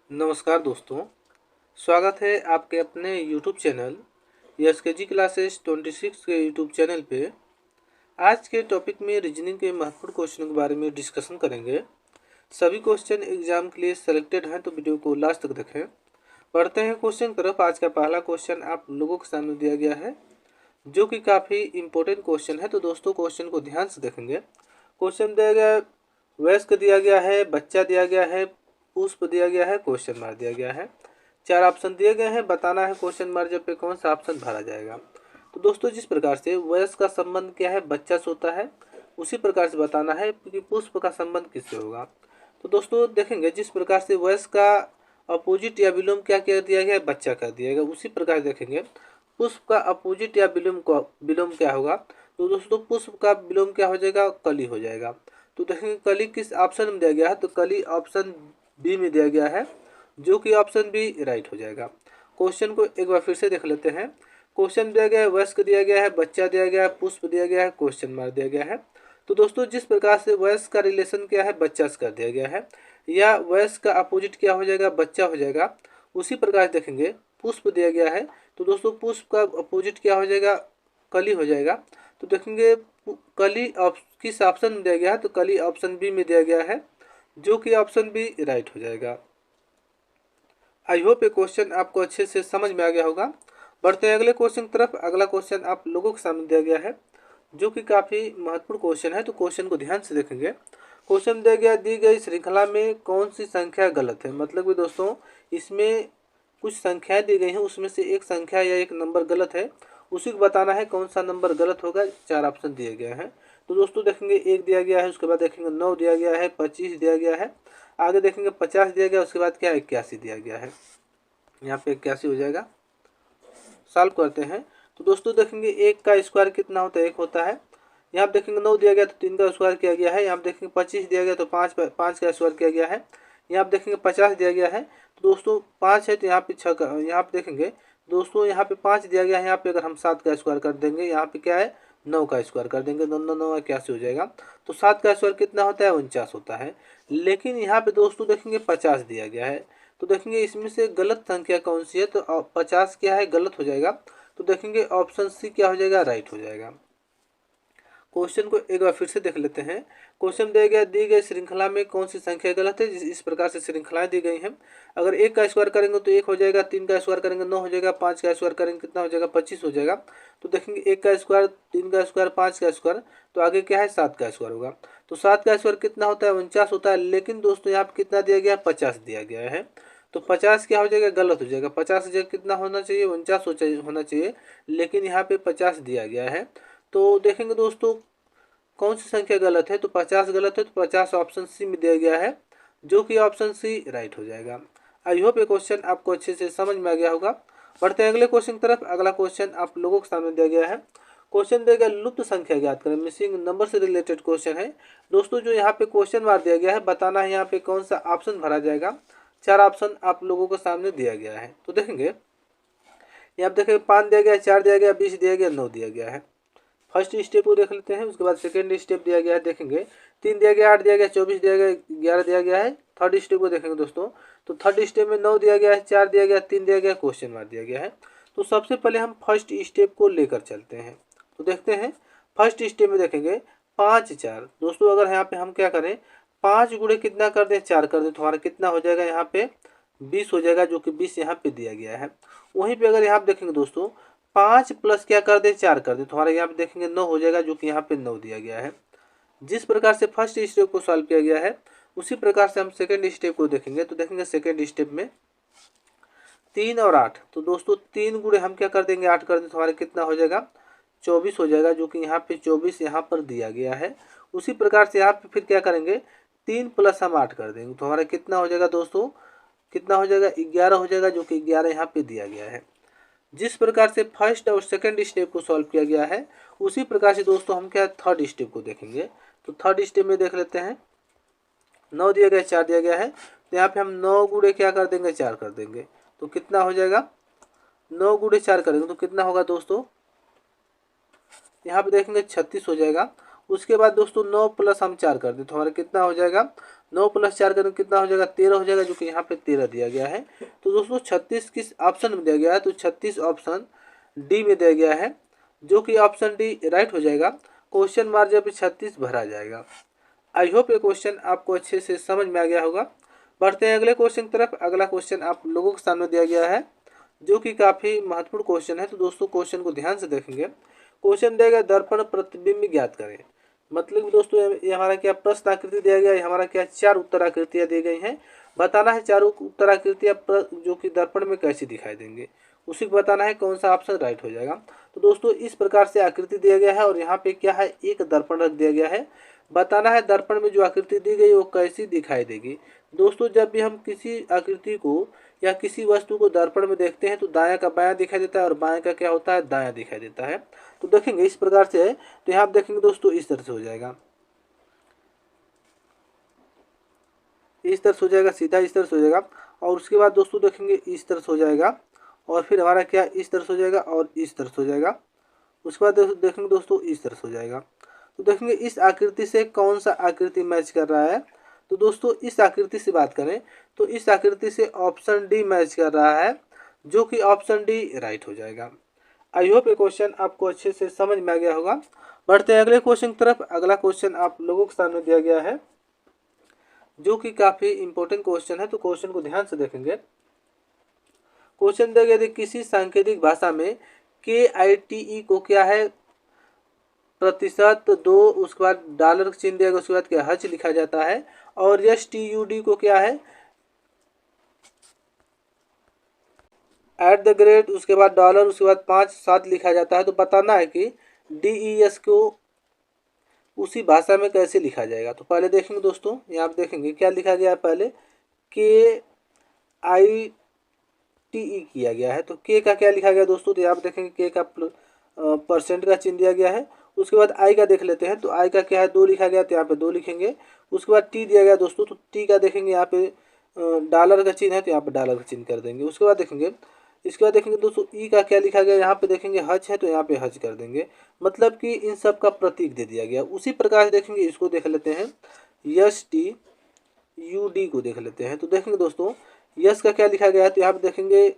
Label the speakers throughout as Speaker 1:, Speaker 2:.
Speaker 1: नमस्कार दोस्तों। स्वागत है आपके अपने YouTube चैनल SKG क्लासेस 26 के YouTube चैनल पे। आज के टॉपिक में रीजनिंग के महत्वपूर्ण क्वेश्चनों के बारे में डिस्कशन करेंगे। सभी क्वेश्चन एग्जाम के लिए सेलेक्टेड हैं, तो वीडियो को लास्ट तक देखें। पढ़ते हैं क्वेश्चन तरफ। आज का पहला क्वेश्चन आप लोगों के सामने दिया गया है, जो कि काफ़ी इंपॉर्टेंट क्वेश्चन है। तो दोस्तों क्वेश्चन को ध्यान से देखेंगे। क्वेश्चन दिया गया है, वयस्क दिया गया है, बच्चा दिया गया है, पुष्प दिया गया है, क्वेश्चन मार्क दिया गया है। 4 ऑप्शन दिए गए हैं, बताना है क्वेश्चन मार्क पे कौन सा ऑप्शन भरा जाएगा। तो दोस्तों जिस प्रकार से वयस्क का संबंध क्या है, बच्चा से होता है, उसी प्रकार से बताना है कि पुष्प का संबंध किससे होगा। तो दोस्तों देखेंगे, जिस प्रकार से वयस्क का अपोजिट या विलोम क्या क्या दिया गया है, बच्चा कर दिया गया, उसी प्रकार देखेंगे पुष्प का अपोजिट या विलोम क्या होगा। तो दोस्तों पुष्प का विलोम क्या हो जाएगा, कली हो जाएगा। तो देखेंगे कली किस ऑप्शन में दिया गया है, तो कली ऑप्शन बी में दिया गया है, जो कि ऑप्शन बी राइट हो जाएगा। क्वेश्चन को एक बार फिर से देख लेते हैं। क्वेश्चन दिया गया है, वयस्क दिया गया है, बच्चा दिया गया है, पुष्प दिया गया है, क्वेश्चन मार्क दिया गया है। तो दोस्तों जिस प्रकार से वयस्क का रिलेशन क्या है, बच्चा से कर दिया गया है, या वयस्क का अपोजिट क्या हो जाएगा, बच्चा हो जाएगा, उसी प्रकार देखेंगे पुष्प दिया गया है। तो दोस्तों पुष्प का अपोजिट क्या हो जाएगा, कली हो जाएगा। तो देखेंगे कली किस ऑप्शन में दिया गया है, तो कली ऑप्शन बी में दिया गया है, जो कि ऑप्शन बी राइट हो जाएगा। आई होप ये क्वेश्चन आपको अच्छे से समझ में आ गया होगा। बढ़ते हैं अगले क्वेश्चन की तरफ। अगला क्वेश्चन आप लोगों के सामने दिया गया है, जो कि काफ़ी महत्वपूर्ण क्वेश्चन है। तो क्वेश्चन को ध्यान से देखेंगे। क्वेश्चन दिया गया, दी गई श्रृंखला में कौन सी संख्या गलत है। मतलब कि दोस्तों इसमें कुछ संख्याएं दी गई हैं, उसमें से एक संख्या या एक नंबर गलत है, उसी को बताना है कौन सा नंबर गलत होगा। 4 ऑप्शन दिए गए हैं। तो दोस्तों देखेंगे 1 दिया गया है, उसके बाद देखेंगे 9 दिया गया है, 25 दिया गया है, आगे देखेंगे 50 दिया गया, उसके बाद क्या 81 दिया गया है। यहाँ पे 81 हो जाएगा। सॉल्व करते हैं। तो दोस्तों देखेंगे 1 का स्क्वायर कितना होता है, 1 होता है। यहाँ पे देखेंगे 9 दिया गया तो 3 का स्क्वायर किया गया है। यहाँ पे देखेंगे 25 दिया गया तो 5 का स्क्वायर किया गया है। यहाँ पे देखेंगे 50 दिया गया है, तो दोस्तों 5 है तो यहाँ पे 6 का, यहाँ पे देखेंगे दोस्तों यहाँ पे 5 दिया गया है। यहाँ पे अगर हम 7 का स्क्वायर कर देंगे, यहाँ पे क्या है 9 का स्क्वायर कर देंगे, 9 9 9 81 हो जाएगा। तो 7 का स्क्वायर कितना होता है, 49 होता है। लेकिन यहाँ पे दोस्तों देखेंगे 50 दिया गया है। तो देखेंगे इसमें से गलत संख्या कौन सी है, तो 50 क्या है, गलत हो जाएगा। तो देखेंगे ऑप्शन सी क्या हो जाएगा, राइट हो जाएगा। क्वेश्चन को एक बार फिर से देख लेते हैं। क्वेश्चन दिया गया, दी गई श्रृंखला में कौन सी संख्या गलत है। इस प्रकार से श्रृंखलाएं दी गई हैं। अगर 1 का स्क्वायर करेंगे तो 1 हो जाएगा, 3 का स्क्वायर करेंगे 9 हो जाएगा, 5 का स्क्वायर करेंगे कितना हो जाएगा, 25 हो जाएगा। तो देखेंगे 1 का स्क्वायर, 3 का स्क्वायर, 5 का स्क्वायर, तो आगे क्या है 7 का स्क्वायर होगा। तो 7 का स्क्वायर कितना होता है, 49 होता है। लेकिन दोस्तों यहाँ पे कितना दिया गया है, 50 दिया गया है। तो 50 क्या हो जाएगा, गलत हो जाएगा। 50 की जगह कितना होना चाहिए, 49 होना चाहिए, लेकिन यहाँ पे 50 दिया गया है। तो देखेंगे दोस्तों कौन सी संख्या गलत है, तो 50 गलत है। तो 50 ऑप्शन सी में दिया गया है, जो कि ऑप्शन सी राइट हो जाएगा। आई होप ये क्वेश्चन आपको अच्छे से समझ में आ गया होगा। बढ़ते हैं अगले क्वेश्चन की तरफ। अगला क्वेश्चन आप लोगों के सामने दिया गया है। क्वेश्चन दिया गया, लुप्त संख्या ज्ञात करें। मिसिंग नंबर से रिलेटेड क्वेश्चन है। दोस्तों जो यहाँ पे क्वेश्चन मार दिया गया है, बताना है यहाँ पे कौन सा ऑप्शन भरा जाएगा। 4 ऑप्शन आप लोगों के सामने दिया गया है। तो देखेंगे यहाँ पे देखेंगे 5 दिया गया, 4 दिया गया, 20 दिया गया, 9 दिया गया है। फर्स्ट स्टेप को देख लेते हैं। उसके बाद सेकेंड स्टेप दिया गया है, देखेंगे 3 दिया गया, 8 दिया गया, 24 दिया गया, 11 दिया गया है। थर्ड स्टेप को देखेंगे दोस्तों, तो थर्ड स्टेप में 9 दिया गया है, 4 दिया गया, 3 दिया गया, क्वेश्चन मार्क दिया गया है। तो सबसे पहले हम फर्स्ट स्टेप को लेकर चलते हैं। तो देखते हैं फर्स्ट स्टेप में देखेंगे 5 4। दोस्तों अगर यहाँ पे हम क्या करें, 5 गुणे कितना कर दें, 4 कर दें, तो हमारा कितना हो जाएगा, यहाँ पे 20 हो जाएगा, जो कि 20 यहाँ पे दिया गया है। वहीं पे अगर यहाँ पे देखेंगे दोस्तों 5 प्लस क्या कर दे, 4 कर दे, तो हमारे यहाँ पे देखेंगे 9 हो जाएगा, जो कि यहाँ पे 9 दिया गया है। जिस प्रकार से फर्स्ट स्टेप को सॉल्व किया गया है, उसी प्रकार से हम सेकंड स्टेप को देखेंगे। तो देखेंगे सेकंड स्टेप में 3 और 8। तो दोस्तों 3 गुणे हम क्या कर देंगे, 8 कर दें, तो हमारे कितना हो जाएगा, 24 हो जाएगा, जो कि यहाँ पे 24 यहाँ पर दिया गया है। उसी प्रकार से यहाँ पे फिर क्या करेंगे, 3 प्लस हम 8 कर देंगे, तो हमारा कितना हो जाएगा दोस्तों, कितना हो जाएगा, 11 हो जाएगा, जो कि 11 यहाँ पे दिया गया है। जिस प्रकार से फर्स्ट और सेकंड स्टेप को सॉल्व किया गया है, उसी प्रकार से दोस्तों हम क्या थर्ड स्टेप को देखेंगे। तो थर्ड स्टेप में देख लेते हैं। 9 दिया गया, 4 दिया गया है, तो यहाँ पे हम 9 गुणे क्या कर देंगे, 4 कर देंगे, तो कितना हो जाएगा, 9 गुणे 4 करेंगे तो कितना होगा दोस्तों, यहाँ पे देखेंगे 36 हो जाएगा। उसके बाद दोस्तों 9 प्लस हम 4 कर दें तो हमारा कितना हो जाएगा, 9 प्लस 4 करें कितना हो जाएगा, 13 हो जाएगा, जो कि यहाँ पे 13 दिया गया है। तो दोस्तों 36 किस ऑप्शन में दिया गया है, तो 36 ऑप्शन डी में दिया गया है, जो कि ऑप्शन डी राइट हो जाएगा। क्वेश्चन मार्क जब 36 भरा जाएगा। आई होप ये क्वेश्चन आपको अच्छे से समझ में आ गया होगा। बढ़ते हैं अगले क्वेश्चन की तरफ। अगला क्वेश्चन आप लोगों के सामने दिया गया है, जो कि काफ़ी महत्वपूर्ण क्वेश्चन है। तो दोस्तों क्वेश्चन को ध्यान से देखेंगे। क्वेश्चन दिया गया दर्पण प्रतिबिंब ज्ञात करें। मतलब दोस्तों ये हमारा क्या प्रश्न आकृति दिया गया है, हमारा क्या 4 उत्तर आकृतियाँ दी गई हैं। बताना है चारों उत्तर आकृतियाँ जो कि दर्पण में कैसी दिखाई देंगे, उसी को बताना है कौन सा ऑप्शन राइट हो जाएगा। तो दोस्तों इस प्रकार से आकृति दिया गया है और यहाँ पे क्या है, एक दर्पण रख दिया गया है। बताना है दर्पण में जो आकृति दी गई वो कैसी दिखाई देगी। दोस्तों जब भी हम किसी आकृति को या किसी वस्तु को दर्पण में देखते हैं तो दायां का बायां दिखाई देता है और बाएं का क्या होता है, दायां दिखाई देता है। तो देखेंगे इस प्रकार से है। तो यहाँ आप देखेंगे दोस्तों इस तरह से हो जाएगा, इस तरह से हो जाएगा, सीधा इस तरह से हो जाएगा। और उसके बाद दोस्तों देखेंगे इस तरह से हो जाएगा, और फिर हमारा क्या इस तरह से हो जाएगा और इस तरह से हो जाएगा। उसके बाद देखेंगे दोस्तों इस तरह से हो जाएगा। तो देखेंगे इस आकृति से कौन सा आकृति मैच कर रहा है। तो दोस्तों इस आकृति से बात करें तो इस आकृति से ऑप्शन डी मैच कर रहा है, जो कि ऑप्शन डी राइट हो जाएगा। आई होप ये क्वेश्चन आपको अच्छे से समझ में आ गया होगा। बढ़ते हैं अगले क्वेश्चन की तरफ। अगला क्वेश्चन आप लोगों के सामने दिया गया है, जो कि काफ़ी इंपॉर्टेंट क्वेश्चन है। तो क्वेश्चन को ध्यान से देखेंगे। क्वेश्चन दिया गया किसी सांकेतिक भाषा में KITE को क्या है, प्रतिशत 2, उसके बाद डॉलर का चिन्ह दिया गया, उसके बाद क्या हज लिखा जाता है। और STUD को क्या है, @ उसके बाद डॉलर, उसके बाद 5 7 लिखा जाता है। तो बताना है कि DES को उसी भाषा में कैसे लिखा जाएगा। तो पहले देखेंगे दोस्तों, यहाँ आप देखेंगे क्या लिखा गया है, पहले KITE किया गया है। तो के का क्या लिखा गया दोस्तों, तो यहाँ आप देखेंगे के का परसेंट का चिन्ह दिया गया है। उसके बाद आई का देख लेते हैं। तो आई का क्या है, 2 लिखा गया, तो यहाँ पे 2 लिखेंगे। उसके बाद टी दिया गया दोस्तों, तो टी का देखेंगे यहाँ पे डॉलर का चिन्ह है, तो यहाँ पे डॉलर का चिन्ह कर देंगे। उसके बाद देखेंगे, इसके बाद देखेंगे दोस्तों ई का क्या लिखा गया, यहाँ पे देखेंगे हज है, तो यहाँ पे हज कर देंगे। मतलब कि इन सब का प्रतीक दे दिया गया। उसी प्रकार से देखेंगे इसको देख लेते हैं, STUD को देख लेते हैं। तो देखेंगे दोस्तों यस का क्या लिखा गया है, तो यहाँ पे देखेंगे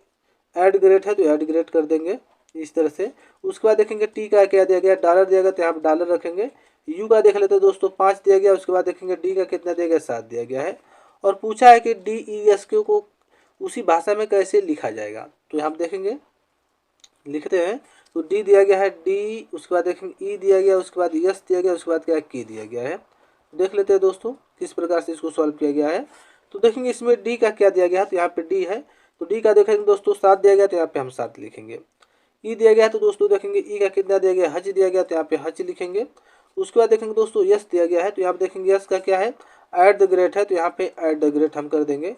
Speaker 1: ऐड ग्रेड है, तो ऐड ग्रेड कर देंगे इस तरह से। उसके बाद देखेंगे टी का क्या दिया गया, डॉलर दिया गया, तो यहाँ पे डॉलर रखेंगे। यू का देख लेते हैं दोस्तों, 5 दिया गया। उसके बाद देखेंगे डी का कितना दिया गया, 7 दिया गया है। और पूछा है कि DESQ को उसी भाषा में कैसे लिखा जाएगा। तो यहाँ पे देखेंगे लिखते हैं, तो डी दिया गया है, डी, उसके बाद देखेंगे ई दिया गया, उसके बाद यस दिया गया, उसके बाद क्या की दिया गया है। देख लेते हैं दोस्तों किस प्रकार से इसको सॉल्व किया गया है। तो देखेंगे इसमें डी का क्या दिया गया है, तो यहाँ पे डी है, तो डी का देखेंगे दोस्तों 7 दिया गया, तो यहाँ पे हम 7 लिखेंगे। ई दिया गया, तो दोस्तों देखेंगे ई का कितना दिया गया, हज दिया गया, तो यहाँ पे हज लिखेंगे। उसके बाद देखेंगे दोस्तों यस दिया गया है, तो यहाँ पे देखेंगे यस का क्या है, @ है, तो यहाँ पे @ हम कर देंगे।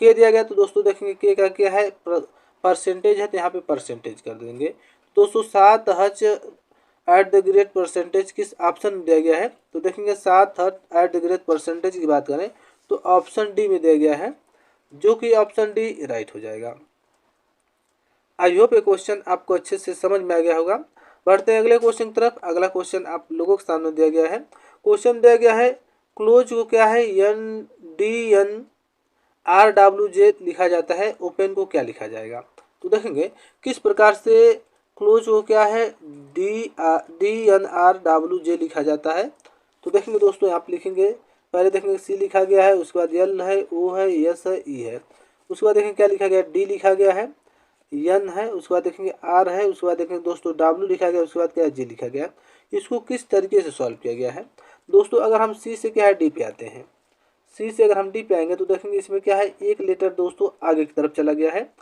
Speaker 1: के दिया गया, तो दोस्तों देखेंगे के का क्या है, परसेंटेज है, तो यहाँ पे परसेंटेज कर देंगे। दोस्तों 7 हज @ परसेंटेज किस ऑप्शन में दिया गया है, तो देखेंगे 7 हज @ परसेंटेज की बात करें तो ऑप्शन डी में दिया गया है, जो कि ऑप्शन डी राइट हो जाएगा। आई होप ये क्वेश्चन आपको अच्छे से समझ में आ गया होगा। बढ़ते हैं अगले क्वेश्चन की तरफ। अगला क्वेश्चन आप लोगों के सामने दिया गया है। क्वेश्चन दिया गया है क्लोज को क्या है, NDNRWJ लिखा जाता है, ओपन को क्या लिखा जाएगा। तो देखेंगे किस प्रकार से क्लोज को क्या है, DNRWJ लिखा जाता है। तो देखेंगे दोस्तों आप लिखेंगे, पहले देखेंगे सी लिखा गया है, उसके बाद एल है, ओ है, एस है, ई है। उसके बाद देखेंगे क्या लिखा गया, डी लिखा गया है, एन है, उसके बाद देखेंगे आर है, उसके बाद देखेंगे दोस्तों डब्ल्यू लिखा गया, उसके बाद क्या जी लिखा गया। इसको किस तरीके से सॉल्व किया गया है दोस्तों। अगर हम सी से क्या है डी पे आते हैं, सी से अगर हम डी पे आएंगे तो देखेंगे इसमें क्या है, एक लेटर दोस्तों आगे की तरफ चला गया है।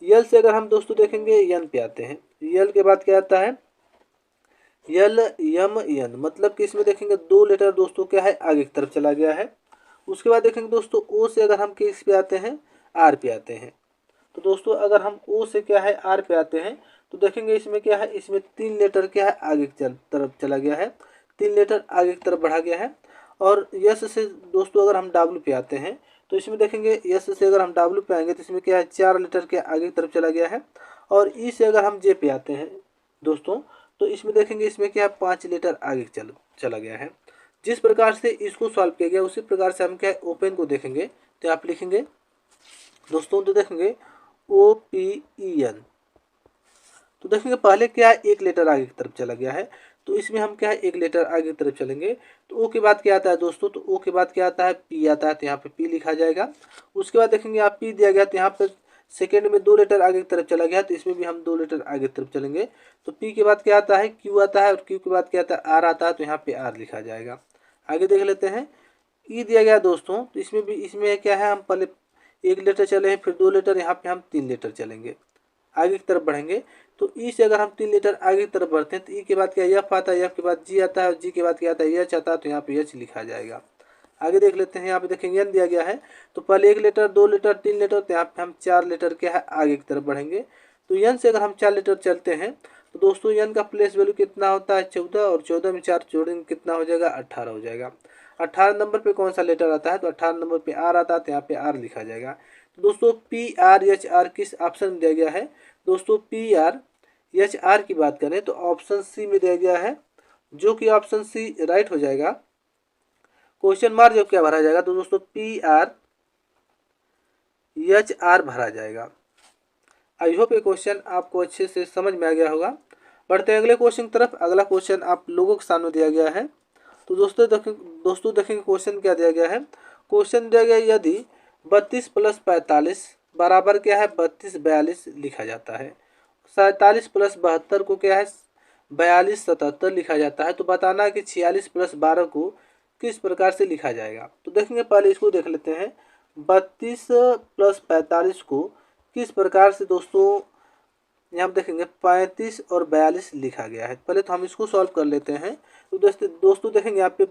Speaker 1: यल से अगर हम दोस्तों देखेंगे एन पे आते हैं, यल के बाद क्या आता है, यल यम एन, मतलब कि इसमें देखेंगे 2 लेटर दोस्तों क्या है आगे की तरफ चला गया है। उसके बाद देखेंगे दोस्तों ओ से अगर हम किस पे आते हैं, आर पे आते हैं। तो दोस्तों अगर हम ओ से क्या है आर पे आते हैं तो देखेंगे इसमें क्या है, इसमें 3 लेटर क्या है आगे की तरफ चला गया है, 3 लेटर आगे की तरफ बढ़ा गया है। और यस से दोस्तों अगर हम डब्ल्यू पे आते हैं तो इसमें देखेंगे यस से अगर हम डब्ल्यू पे आएंगे तो इसमें क्या है 4 लेटर के आगे की तरफ चला गया है। और ई से अगर हम जे पे आते हैं दोस्तों तो इसमें देखेंगे इसमें क्या है 5 लेटर आगे चला गया है। जिस प्रकार से इसको सॉल्व किया गया उसी प्रकार से हम क्या है ओपन को देखेंगे। तो आप लिखेंगे दोस्तों, तो देखेंगे OPEN। तो देखेंगे पहले क्या है एक लेटर आगे की तरफ चला गया है, तो इसमें हम क्या है एक लेटर आगे की तरफ चलेंगे। तो ओ के बाद क्या आता है दोस्तों, तो ओ के बाद क्या आता है पी आता है, तो यहाँ पे पी लिखा जाएगा। उसके बाद देखेंगे आप पी दिया गया, तो यहाँ पे सेकेंड में 2 लेटर आगे की तरफ चला गया, तो इसमें भी हम 2 लेटर आगे की तरफ चलेंगे। तो पी के बाद क्या आता है क्यू आता है, और क्यू के बाद क्या आता है आर आता है, तो यहाँ पे आर लिखा जाएगा। आगे देख लेते हैं ई दिया गया दोस्तों, तो इसमें भी इसमें क्या है हम पहले 1 लेटर चले हैं, फिर 2 लेटर, यहाँ पे हम 3 लेटर चलेंगे, आगे की तरफ बढ़ेंगे। तो ई से अगर हम 3 लेटर आगे की तरफ बढ़ते हैं तो ई के बाद क्या एफ आता है, एफ के बाद जी आता है, और जी के बाद क्या आता है एच आता है, तो यहाँ पे एच लिखा जाएगा। आगे देख लेते हैं, यहाँ पे देखेंगे एन दिया गया है, तो पहले 1 लेटर 2 लेटर 3 लेटर, तो यहाँ पे हम 4 लेटर क्या है आगे की तरफ बढ़ेंगे। तो एन से अगर हम 4 लेटर चलते हैं तो दोस्तों एन का प्लेस वैल्यू कितना होता है 14, और 14 में 4 जोड़ेंगे कितना हो जाएगा 18 हो जाएगा। 18 नंबर पे कौन सा लेटर आता है, तो 18 नंबर पे आर आता है, तो यहाँ पे आर लिखा जाएगा। तो दोस्तों पी आर एच आर किस ऑप्शन में दिया गया है, दोस्तों पी आर एच आर की बात करें तो ऑप्शन सी में दिया गया है, जो कि ऑप्शन सी राइट हो जाएगा। क्वेश्चन मार्क जब क्या भरा जाएगा, तो दोस्तों पी आर एच आर भरा जाएगा। आई होप ये क्वेश्चन आपको अच्छे से समझ में आ गया होगा। बढ़ते हैं अगले क्वेश्चन की तरफ। अगला क्वेश्चन आप लोगों के सामने दिया गया है। तो दोस्तों देखेंगे क्वेश्चन क्या दिया गया है। क्वेश्चन दिया गया यदि 32 + 45 बराबर क्या है 32 42 लिखा जाता है, 47 + 72 को क्या है 42 77 लिखा जाता है, तो बताना है कि 46 + 12 को किस प्रकार से लिखा जाएगा। तो देखेंगे पहले इसको देख लेते हैं। 32 + 45 को किस प्रकार से दोस्तों यहाँ पे देखेंगे 35 और 42 लिखा गया है। पहले तो हम इसको सॉल्व कर लेते हैं। तो दोस्तों देखेंगे यहाँ पे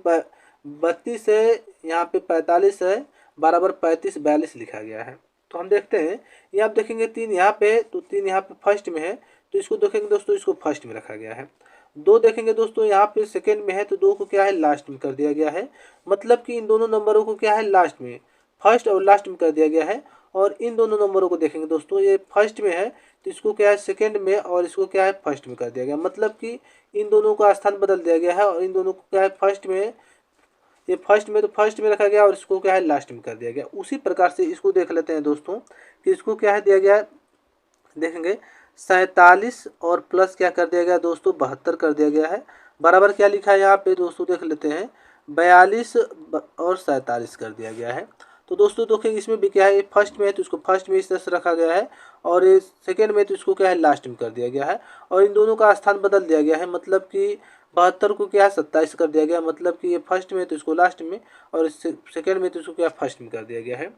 Speaker 1: 32 है, यहाँ पे 45 है, बराबर 35 42 लिखा गया है। तो हम देखते हैं यहाँ आप देखेंगे 3 यहाँ पे, तो 3 यहाँ पे फर्स्ट में है, तो इसको देखेंगे दोस्तों इसको फर्स्ट में रखा गया है। 2 देखेंगे दोस्तों यहाँ पे सेकेंड में है, तो 2 को क्या है लास्ट में कर दिया गया है। मतलब कि इन दोनों नंबरों को क्या है लास्ट में, फर्स्ट और लास्ट में कर दिया गया है। और इन दोनों नंबरों को देखेंगे दोस्तों, ये फर्स्ट में है तो इसको क्या है सेकेंड में, और इसको क्या है फर्स्ट में कर दिया गया। मतलब कि इन दोनों का स्थान बदल दिया गया है, और इन दोनों को क्या है फर्स्ट में, ये फर्स्ट में तो फर्स्ट में रखा गया, और इसको क्या है लास्ट में कर दिया गया। उसी प्रकार से इसको देख लेते हैं दोस्तों कि इसको क्या है दिया गया है। देखेंगे 47 और प्लस क्या कर दिया गया दोस्तों 72 कर दिया गया है, बराबर क्या लिखा है यहाँ पे दोस्तों देख लेते हैं 42 और 47 कर दिया गया है। तो दोस्तों देखेंगे इसमें भी क्या है, ये फर्स्ट में है तो इसको फर्स्ट में इस तरह से रखा गया है, और ये सेकेंड में तो इसको क्या है लास्ट में कर दिया गया है, और इन दोनों का स्थान बदल दिया गया है। मतलब कि 72 को क्या है 27 कर दिया गया, मतलब कि ये फर्स्ट में तो इसको लास्ट में, और सेकेंड में तो इसको क्या फर्स्ट में कर दिया गया है।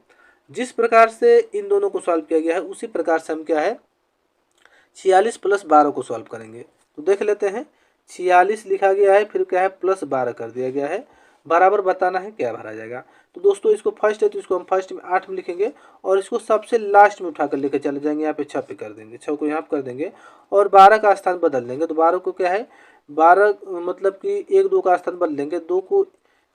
Speaker 1: जिस प्रकार से इन दोनों को सॉल्व किया गया है उसी प्रकार से हम क्या है 46 + 12 को सॉल्व करेंगे। तो देख लेते हैं 46 लिखा गया है, फिर क्या है + 12 कर दिया गया है, बराबर बताना है क्या भरा जाएगा। तो दोस्तों इसको फर्स्ट है तो इसको हम फर्स्ट में 8 में लिखेंगे, और इसको सबसे लास्ट में उठाकर लेकर चले जाएंगे, यहाँ पे 6 पे कर देंगे, 6 को यहाँ पे कर देंगे, और 12 का स्थान बदल देंगे। तो 12 को क्या है 12 मतलब कि 1 2 का स्थान बदल देंगे, 2 को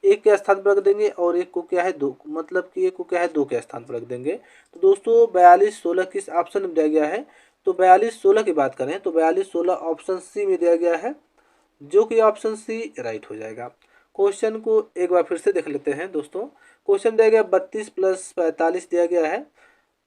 Speaker 1: 1 के स्थान पर रख देंगे, और 1 को क्या है 2, मतलब कि 1 को क्या है 2 के स्थान पर रख देंगे। तो दोस्तों 42 16 किस ऑप्शन में दिया गया है, तो 42 16 की बात करें तो 42 16 ऑप्शन सी में दिया गया है, जो कि ऑप्शन सी राइट हो जाएगा। क्वेश्चन को एक बार फिर से देख लेते हैं दोस्तों। क्वेश्चन दिया गया 32 + 45 दिया गया है,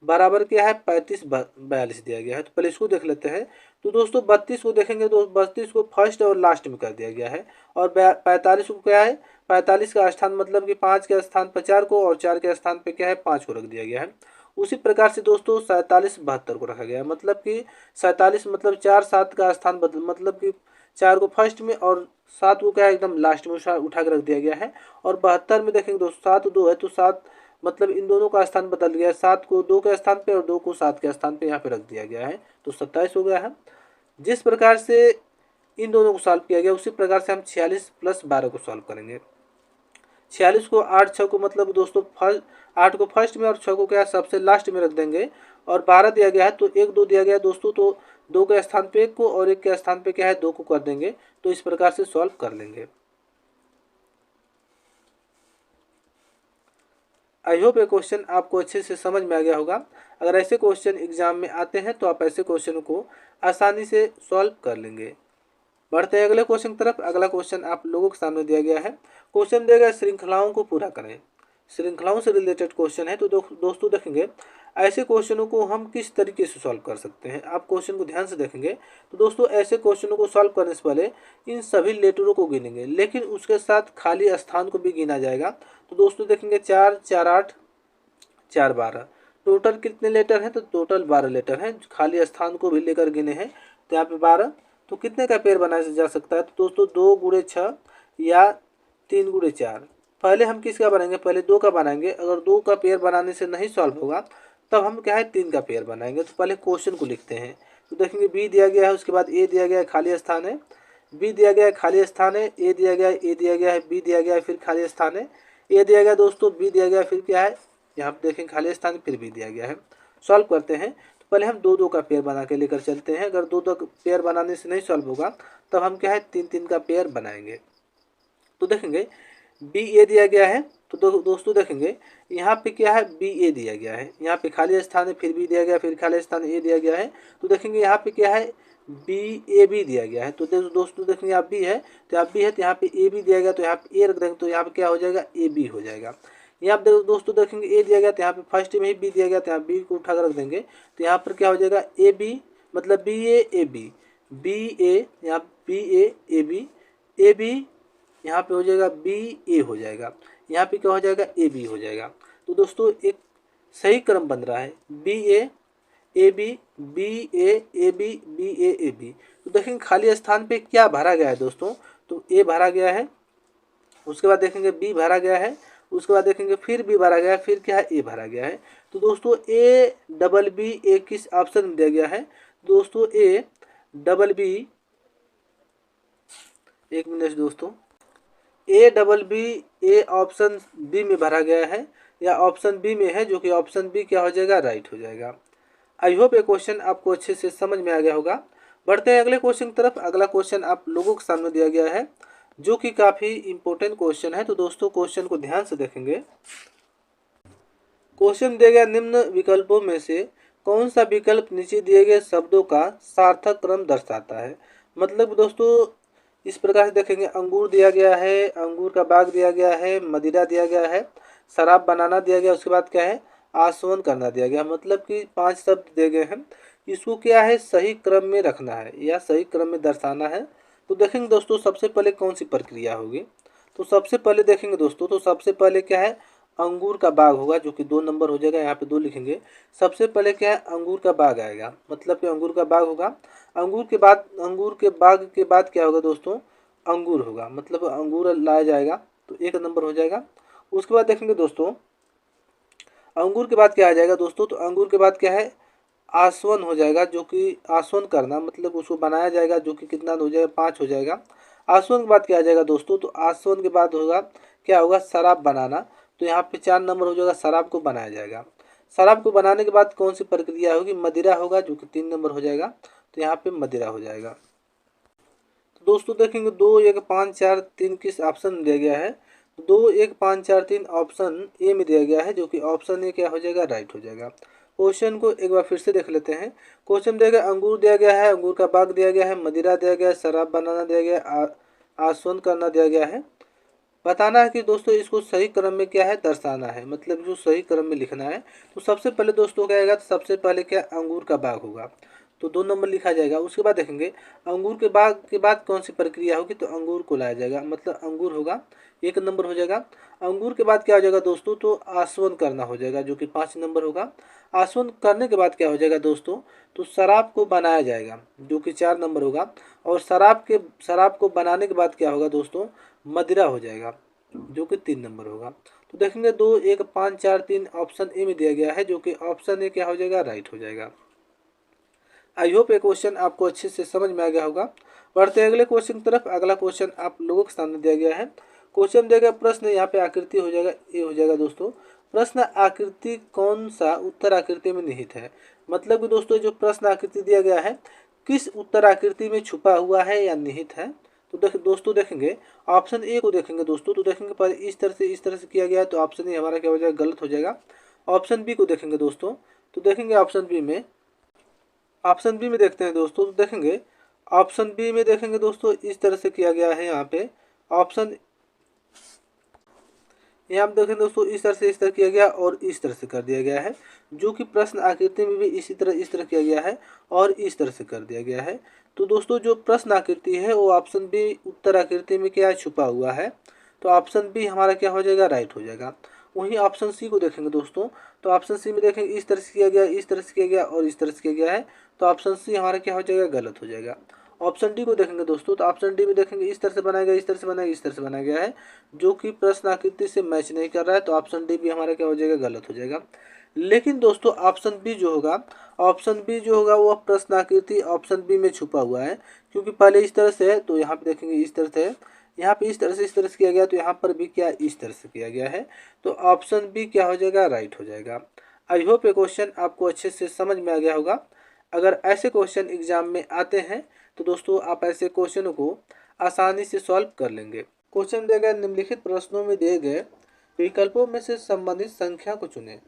Speaker 1: बराबर क्या है 35 42 दिया गया है। तो पहले इसको देख लेते हैं। तो दोस्तों 32 को देखेंगे तो 32 को फर्स्ट और लास्ट में कर दिया गया है, और 45 को क्या है 45 का स्थान मतलब कि 5 के स्थान पर 4 को, और 4 के स्थान पे क्या है 5 को रख दिया गया है। उसी प्रकार से दोस्तों 47 72 को रखा गया है, मतलब कि 47 मतलब 4 7 का स्थान बदल, मतलब कि 4 को फर्स्ट में और 7 को क्या है एकदम लास्ट में उठा कर रख दिया गया है। और 72 में देखेंगे दोस्तों 7 2 है, तो 7 मतलब इन दोनों का स्थान बदल गया है, 7 को 2 के स्थान पे और 2 को 7 के स्थान पे यहाँ पे रख दिया गया है, तो 27 हो गया है। जिस प्रकार से इन दोनों को सॉल्व किया गया उसी प्रकार से हम 46 + 12 को सॉल्व करेंगे। 46 को 8 6 को मतलब दोस्तों 8 को फर्स्ट में और 6 को क्या सबसे लास्ट में रख देंगे, और 12 दिया गया है तो 1 2 दिया गया है दोस्तों, तो 2 के स्थान पे 1 को और 1 के स्थान पे क्या है 2 को कर देंगे। तो इस प्रकार से सॉल्व कर लेंगे। आई होप ये क्वेश्चन आपको अच्छे से समझ में आ गया होगा। अगर ऐसे क्वेश्चन एग्जाम में आते हैं तो आप ऐसे क्वेश्चन को आसानी से सॉल्व कर लेंगे। बढ़ते हैं अगले क्वेश्चन की तरफ। अगला क्वेश्चन आप लोगों के सामने दिया गया है। क्वेश्चन दिया गया श्रृंखलाओं को पूरा करें। श्रृंखलाओं से रिलेटेड क्वेश्चन है। तो दोस्तों देखेंगे ऐसे क्वेश्चनों को हम किस तरीके से सॉल्व कर सकते हैं। आप क्वेश्चन को ध्यान से देखेंगे तो दोस्तों ऐसे क्वेश्चनों को सॉल्व करने से पहले इन सभी लेटरों को गिनेंगे, लेकिन उसके साथ खाली स्थान को भी गिना जाएगा। तो दोस्तों देखेंगे 4, 4, 8, 4, 12 टोटल कितने लेटर हैं? तो टोटल 12 लेटर हैं। खाली स्थान को भी लेकर गिने हैं तो यहाँ पे 12। तो कितने का पेयर बनाया जा सकता है? तो दोस्तों 2 गुणे 6 या 3 गुणे 4। पहले हम किसका बनाएंगे? पहले 2 का बनाएंगे। अगर 2 का पेयर बनाने से नहीं सॉल्व होगा तब हम क्या है 3 का पेयर बनाएंगे। तो पहले क्वेश्चन को लिखते हैं। तो देखेंगे बी दिया गया है, उसके बाद ए दिया गया है, खाली स्थान है। बी दिया गया है, खाली स्थान है। ए दिया गया है, ए दिया गया है, बी दिया गया है, फिर खाली स्थान है। ए दिया गया दोस्तों, बी दिया गया, फिर क्या है यहाँ पे देखें खाली स्थान, फिर बी दिया गया है। सॉल्व करते हैं। तो पहले हम 2 2 का पेयर बना के लेकर चलते हैं। अगर 2 2 पेयर बनाने से नहीं सॉल्व होगा तब हम क्या है 3 3 का पेयर बनाएंगे। तो देखेंगे बी ए दिया गया है। तो दोस्तों देखेंगे यहाँ पे क्या है बी ए दिया गया है, यहाँ पे खाली स्थान है, फिर बी दिया गया, फिर खाली स्थान ए दिया गया है। तो देखेंगे यहाँ पे क्या है बी ए बी दिया गया है। तो दोस्तों देखेंगे यहाँ बी है तो यहाँ बी है, तो यहाँ पे ए बी दिया गया तो यहाँ पे ए रख देंगे, तो यहाँ पे क्या हो जाएगा ए बी हो जाएगा। यहाँ पे दोस्तों देखेंगे ए दिया गया तो यहाँ पे फर्स्ट में ही बी दिया गया तो यहाँ बी को उठा कर रख देंगे, तो यहाँ पर क्या हो जाएगा ए बी, मतलब B A B, B A, यहाँ B A B, A B यहाँ पे हो जाएगा बी ए हो जाएगा, यहाँ पे क्या हो जाएगा ए बी हो जाएगा। तो दोस्तों एक सही क्रम बन रहा है B A B, B A B, B A B. तो देखेंगे खाली स्थान पे क्या भरा गया है दोस्तों, तो ए भरा गया है, उसके बाद देखेंगे बी भरा गया है, उसके बाद देखेंगे फिर बी भरा गया है, फिर क्या है ए भरा गया है। तो दोस्तों ए डबल बी ए किस ऑप्शन में दिया गया है? दोस्तों ए डबल बी, एक मिनट दोस्तों, A double B A option B में भरा गया है या ऑप्शन बी में है, जो कि ऑप्शन बी क्या हो जाएगा राइट हो जाएगा। आई होप ये क्वेश्चन आपको अच्छे से समझ में आ गया होगा। बढ़ते हैं अगले क्वेश्चन की तरफ। अगला क्वेश्चन आप लोगों के सामने दिया गया है जो कि काफ़ी इंपॉर्टेंट क्वेश्चन है। तो दोस्तों क्वेश्चन को ध्यान से देखेंगे। क्वेश्चन दिया गया निम्न विकल्पों में से कौन सा विकल्प नीचे दिए गए शब्दों का सार्थक क्रम दर्शाता है? मतलब दोस्तों इस प्रकार से देखेंगे, अंगूर दिया गया है, अंगूर का बाग दिया गया है, मदिरा दिया गया है, शराब बनाना दिया गया, उसके बाद क्या है आसवन करना दिया गया। मतलब कि 5 शब्द दिए गए हैं, इसको क्या है सही क्रम में रखना है या सही क्रम में दर्शाना है। तो देखेंगे दोस्तों सबसे पहले कौन सी प्रक्रिया होगी? तो सबसे पहले देखेंगे दोस्तों, तो सबसे पहले क्या है अंगूर का बाग होगा, जो कि 2 नंबर हो जाएगा, यहाँ पे 2 लिखेंगे। सबसे पहले क्या है अंगूर का बाग आएगा, मतलब कि अंगूर का बाग होगा। अंगूर के बाद, अंगूर के बाग के बाद क्या होगा दोस्तों अंगूर होगा, मतलब अंगूर लाया जाएगा, तो 1 नंबर हो जाएगा। उसके बाद देखेंगे दोस्तों अंगूर के बाद क्या आ जाएगा दोस्तों, तो अंगूर के बाद क्या है आसवन हो जाएगा, जो कि आसवन करना मतलब उसको बनाया जाएगा, जो कि कितना हो जाएगा 5 हो जाएगा। आसवन के बाद क्या आ जाएगा दोस्तों, तो आसवन के बाद होगा क्या होगा शराब बनाना, तो यहाँ पे 4 नंबर हो जाएगा, शराब को बनाया जाएगा। शराब को बनाने के बाद कौन सी प्रक्रिया होगी? मदिरा होगा, जो कि 3 नंबर हो जाएगा, तो यहाँ पे मदिरा हो जाएगा। तो दोस्तों देखेंगे 2 1 5 4 3 किस ऑप्शन में दिया गया है? 2 1 5 4 3 ऑप्शन ए में दिया गया है, जो कि ऑप्शन ए क्या हो जाएगा राइट हो जाएगा। क्वेश्चन को एक बार फिर से देख लेते हैं। क्वेश्चन दिया गया अंगूर दिया गया है, अंगूर का बाग दिया गया है, मदिरा दिया गया है, शराब बनाना दिया गया है, आसवन करना दिया गया है। बताना है कि दोस्तों इसको सही क्रम में क्या है दर्शाना है, मतलब जो सही क्रम में लिखना है। तो सबसे पहले दोस्तों क्या आएगा, तो सबसे पहले क्या अंगूर का बाग होगा, तो 2 नंबर लिखा जाएगा। उसके बाद देखेंगे अंगूर के बाग के बाद कौन सी प्रक्रिया होगी, तो अंगूर को लाया जाएगा, मतलब अंगूर होगा, 1 नंबर हो जाएगा। अंगूर के बाद क्या हो जाएगा दोस्तों, तो आसवन करना हो जाएगा, जो कि 5 नंबर होगा। आसवन करने के बाद क्या हो जाएगा दोस्तों, तो शराब को बनाया जाएगा, जो कि 4 नंबर होगा। और शराब को बनाने के बाद क्या होगा दोस्तों, मदिरा हो जाएगा, जो कि 3 नंबर होगा। तो देखेंगे 2 1 5 4 3 ऑप्शन ए में दिया गया है, जो कि ऑप्शन ए क्या हो जाएगा राइट हो जाएगा। आई होप ये क्वेश्चन आपको अच्छे से समझ में आ गया होगा। बढ़ते हैं अगले क्वेश्चन की तरफ। अगला क्वेश्चन आप लोगों के सामने दिया गया है। क्वेश्चन दिया गया प्रश्न, यहाँ पे आकृति हो जाएगा ए हो जाएगा दोस्तों। प्रश्न आकृति कौन सा उत्तर आकृति में निहित है? मतलब कि दोस्तों जो प्रश्न आकृति दिया गया है किस उत्तर आकृति में छुपा हुआ है या निहित है? तो दोस्तों देखेंगे ऑप्शन ए को देखेंगे दोस्तों, तो देखेंगे पर इस तरह से किया गया है, तो ऑप्शन ए हमारा क्या हो जाएगा गलत हो जाएगा। ऑप्शन बी को देखेंगे दोस्तों, तो देखेंगे ऑप्शन बी में देखते हैं दोस्तों, तो देखेंगे ऑप्शन बी में देखेंगे दोस्तों इस तरह से किया गया है। यहाँ पे ऑप्शन यहाँ पे देखें दोस्तों इस तरह किया गया और इस तरह से कर दिया गया है, जो कि प्रश्न आकृति में भी इस तरह किया गया है और इस तरह से कर दिया गया है। तो दोस्तों जो प्रश्न आकृति है वो ऑप्शन बी उत्तर आकृति में क्या छुपा हुआ है, तो ऑप्शन बी हमारा क्या हो जाएगा, राइट हो जाएगा। वहीं ऑप्शन सी को देखेंगे दोस्तों, तो ऑप्शन सी में देखेंगे इस तरह से किया गया, इस तरह से किया गया और इस तरह से किया गया है, तो ऑप्शन सी हमारा क्या हो जाएगा, गलत हो जाएगा। ऑप्शन डी को देखेंगे दोस्तों, तो ऑप्शन डी में देखेंगे इस तरह से बनाया गया, इस तरह से बनाया गया, इस तरह से बनाया गया है, जो कि प्रश्न आकृति से मैच नहीं कर रहा है, तो ऑप्शन डी भी हमारा क्या हो जाएगा, गलत हो जाएगा। लेकिन दोस्तों ऑप्शन बी जो होगा, ऑप्शन बी जो होगा वो प्रश्न आकृति ऑप्शन बी में छुपा हुआ है, क्योंकि पहले इस तरह से है तो यहाँ पे देखेंगे इस तरह से है, यहाँ पे इस तरह से किया गया, तो यहाँ पर भी क्या इस तरह से किया गया है, तो ऑप्शन बी क्या हो जाएगा, राइट हो जाएगा। आई होप ये क्वेश्चन आपको अच्छे से समझ में आ गया होगा। अगर ऐसे क्वेश्चन एग्जाम में आते हैं तो दोस्तों आप ऐसे क्वेश्चनों को आसानी से सॉल्व कर लेंगे। क्वेश्चन दिए गए निम्नलिखित प्रश्नों में दिए गए विकल्पों में से संबंधित संख्या को चुनें।